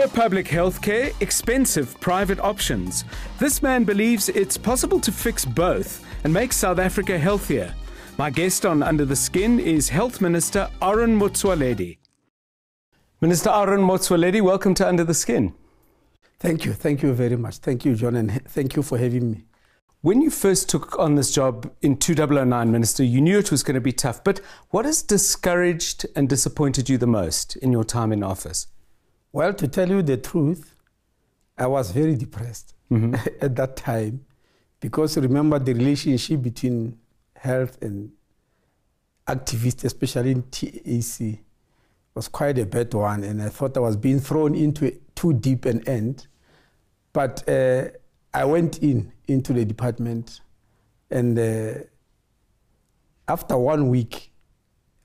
Poor public healthcare, expensive private options. This man believes it's possible to fix both and make South Africa healthier. My guest on Under the Skin is Health Minister Aaron Motsoaledi. Minister Aaron Motsoaledi, welcome to Under the Skin. Thank you. Thank you very much. Thank you, John, and thank you for having me. When you first took on this job in 2009, Minister, you knew it was going to be tough, but what has discouraged and disappointed you the most in your time in office? Well, to tell you the truth, I was very depressed at that time, because remember the relationship between health and activists, especially in TAC, was quite a bad one, and I thought I was being thrown into too deep an end. But I went into the department, and after 1 week,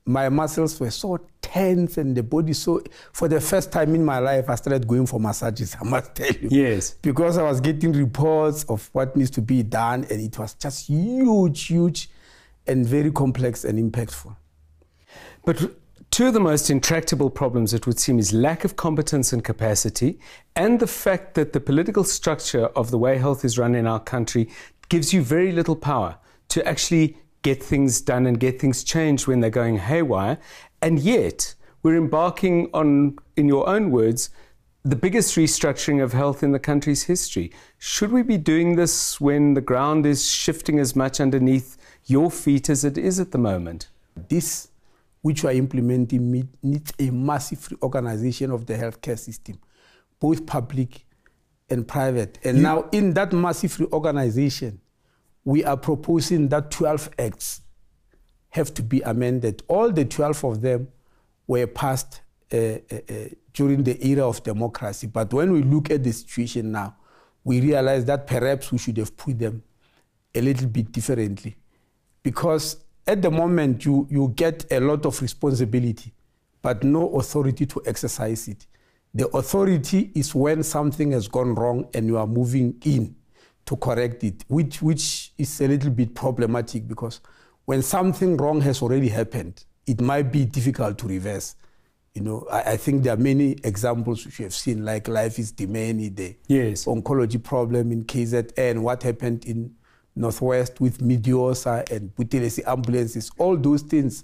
my muscles were so tense and the body so... For the first time in my life, I started going for massages, I must tell you. Yes. Because I was getting reports of what needs to be done, and it was just huge, and very complex and impactful. But two of the most intractable problems, it would seem, is lack of competence and capacity, and the fact that the political structure of the way health is run in our country gives you very little power to actually get things done and get things changed when they're going haywire. And yet, we're embarking on, in your own words, the biggest restructuring of health in the country's history. Should we be doing this when the ground is shifting as much underneath your feet as it is at the moment? This, which we are implementing, needs a massive reorganization of the healthcare system, both public and private. And now, in that massive reorganization, we are proposing that 12 acts have to be amended. All the 12 of them were passed during the era of democracy. But when we look at the situation now, we realize that perhaps we should have put them a little bit differently. Because at the moment, you get a lot of responsibility, but no authority to exercise it. The authority is when something has gone wrong and you are moving in to correct it, which is a little bit problematic, because when something wrong has already happened, it might be difficult to reverse. You know, I think there are many examples which you have seen, like Life is Demeni, the oncology problem in KZN, what happened in Northwest with Midiosa and Butelesi ambulances, all those things,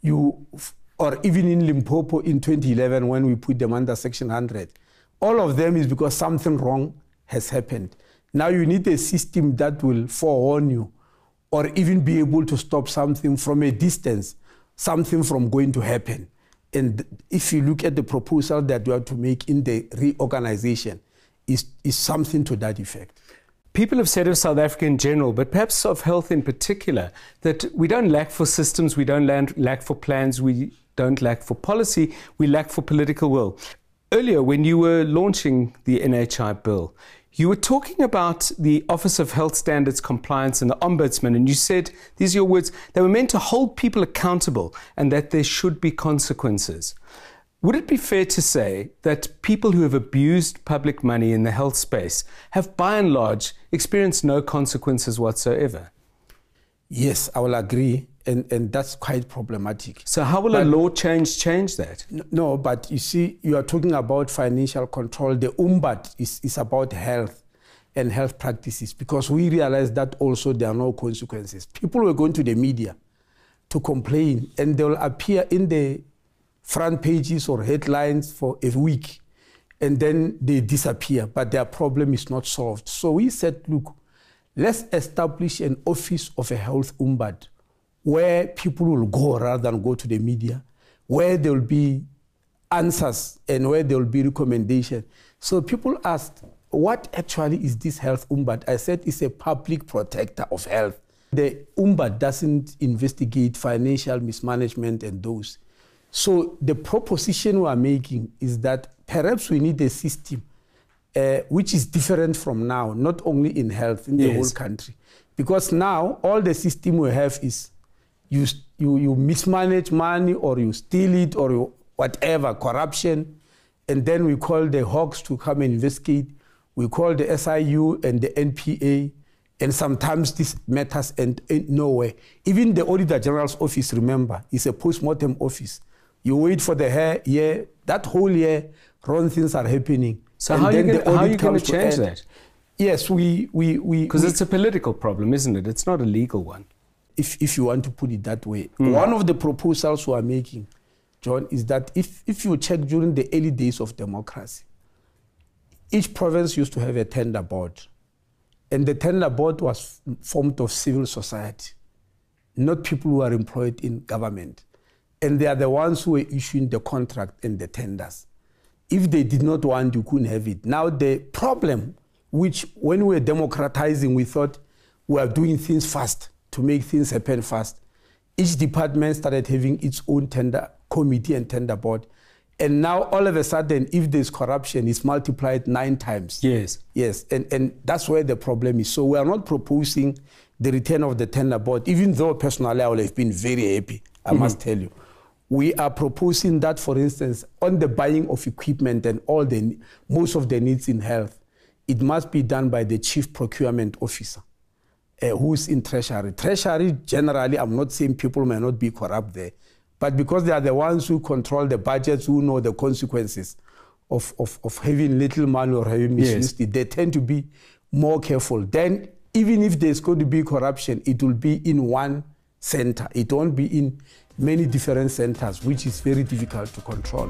or even in Limpopo in 2011 when we put them under Section 100, all of them is because something wrong has happened. Now you need a system that will forewarn you, or even be able to stop something from a distance, something from going to happen. And if you look at the proposal that you have to make in the reorganization, is something to that effect. People have said of South Africa in general, but perhaps of health in particular, that we don't lack for systems, we don't lack for plans, we don't lack for policy, we lack for political will. Earlier, when you were launching the NHI bill, you were talking about the Office of Health Standards Compliance and the Ombudsman, and you said, these are your words, they were meant to hold people accountable and that there should be consequences. Would it be fair to say that people who have abused public money in the health space have, by and large, experienced no consequences whatsoever? Yes, I will agree, and that's quite problematic. So how will a law change that? No, but you see, you are talking about financial control. The Umbad is about health and health practices, because we realize that also there are no consequences. People were going to the media to complain, and they will appear in the front pages or headlines for a week, and then they disappear, but their problem is not solved. So we said, look, let's establish an office of a health umbad where people will go rather than go to the media, where there will be answers and where there will be recommendation. So people asked, what actually is this health umbad? I said it's a public protector of health. The umbad doesn't investigate financial mismanagement and those. So the proposition we are making is that perhaps we need a system which is different from now, not only in health, in the whole country. Because now all the system we have is you mismanage money, or you steal it, or whatever, corruption, and then we call the Hawks to come and investigate. We call the SIU and the NPA, and sometimes these matters end nowhere. Even the Auditor General's office, remember, is a post-mortem office. You wait for the year, that whole year, wrong things are happening. So how are you going to change that? Yes, because it's a political problem, isn't it? It's not a legal one. If you want to put it that way. One of the proposals we are making, John, is that if you check during the early days of democracy, each province used to have a tender board. And the tender board was formed of civil society, not people who are employed in government. And they are the ones who were issuing the contract and the tenders. If they did not want, you couldn't have it. Now the problem, which when we were democratizing, we thought we are doing things fast to make things happen fast. Each department started having its own tender committee and tender board. And now all of a sudden, if there's corruption, it's multiplied 9 times. Yes. Yes, and that's where the problem is. So we are not proposing the return of the tender board, even though personally I would have been very happy, I must tell you. We are proposing that, for instance, on the buying of equipment and most of the needs in health, it must be done by the chief procurement officer, who's in Treasury. Treasury, generally, I'm not saying people may not be corrupt there, but because they are the ones who control the budgets, who know the consequences of having little money or having misused it, they tend to be more careful. Then, even if there's going to be corruption, it will be in one center. It won't be in many different centers, which is very difficult to control.